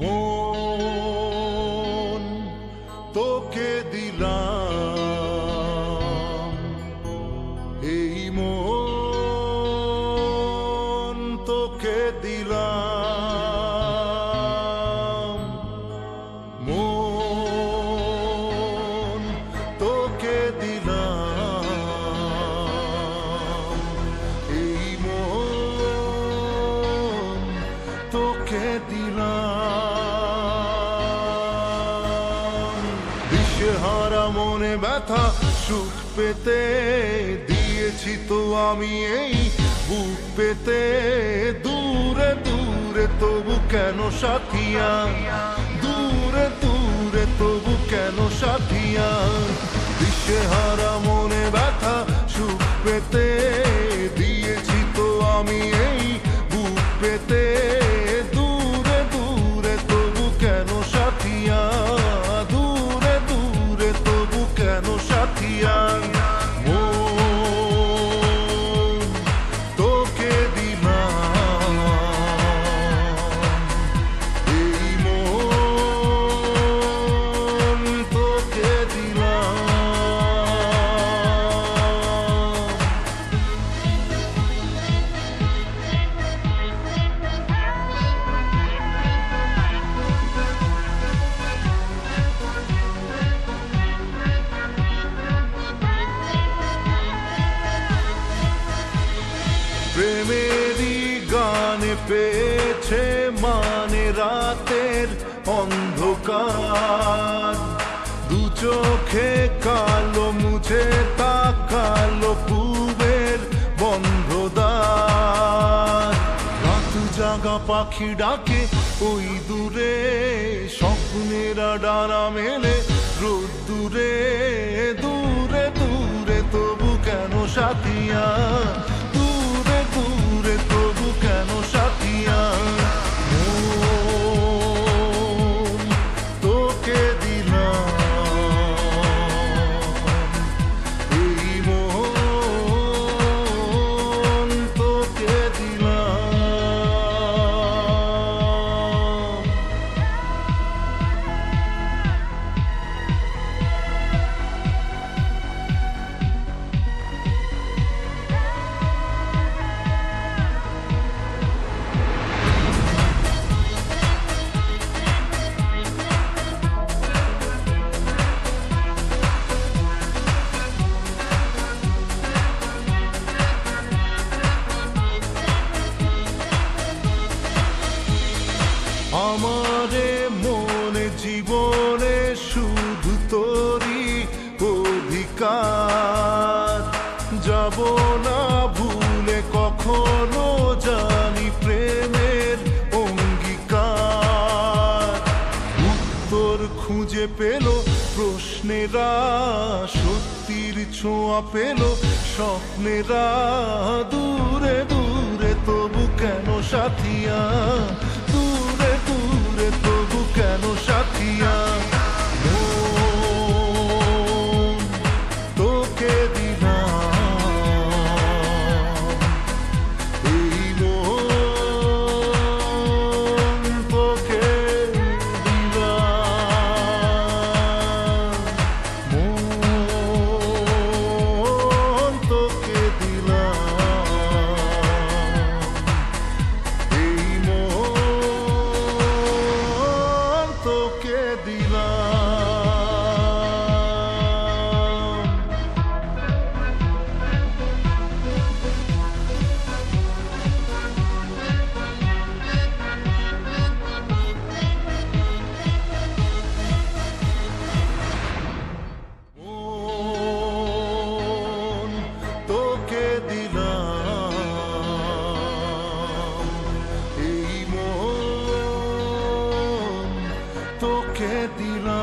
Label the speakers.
Speaker 1: মন তোকে দিলাম, এই মন তোকে দিলাম, মন তোকে দিলাম, এই মন তোকে দিলাম। দিশেহারা মনে ব্যথা সুখ পেতে দিয়েছি তো আমি এই বুক পেতে, দূরে দূরে তবু কেন সাথিয়া, দূরে দূরে তবু কেন সাথিয়া। দিশেহারা মনে ব্যথা সুখ পেতে দিয়েছি তো আমি এই বুক পেতে, দূরে দূরে তবু কেন সাথিয়া, দূরে দূরে তবু কেন সাথিয়া। মন তোকে দিলাম, এই মন তোকে দিলাম। প্রেমেরই গানে পেয়েছে মানে রাতের অন্ধকার, দু চোখে কালো মুছে তাকালো পূবের বন্ধ দ্বার। রাত জাগা পাখি ডাকে ওই দূরে, স্বপ্নেরা ডানা মেলে রোদ্দুরে, দূরে দূরে তবু কেন সাথিয়া, দূরে দূরে তবু কেন সাথিয়া। মন তোকে দিলাম, এই মন তোকে দিলাম। আমারে মনে জীবনে শুধু তোরই অধিকার, যাব না ভুলে কখনো জানি প্রেমের অঙ্গীকার। উত্তর খুঁজে পেল প্রশ্নেরা, সত্যির ছোঁয়া পেল স্বপ্নেরা, দূরে দূরে তবু কেন সাথিয়া, দূরে দূরে তবু কেন সাথিয়া। মন তোকে দিলাম, এই মন তোকে দিলাম, মন তোকে দিলাম, এই মন তোকে দিলাম। মন তোকে দিলাম, এই মন তোকে দিলাম।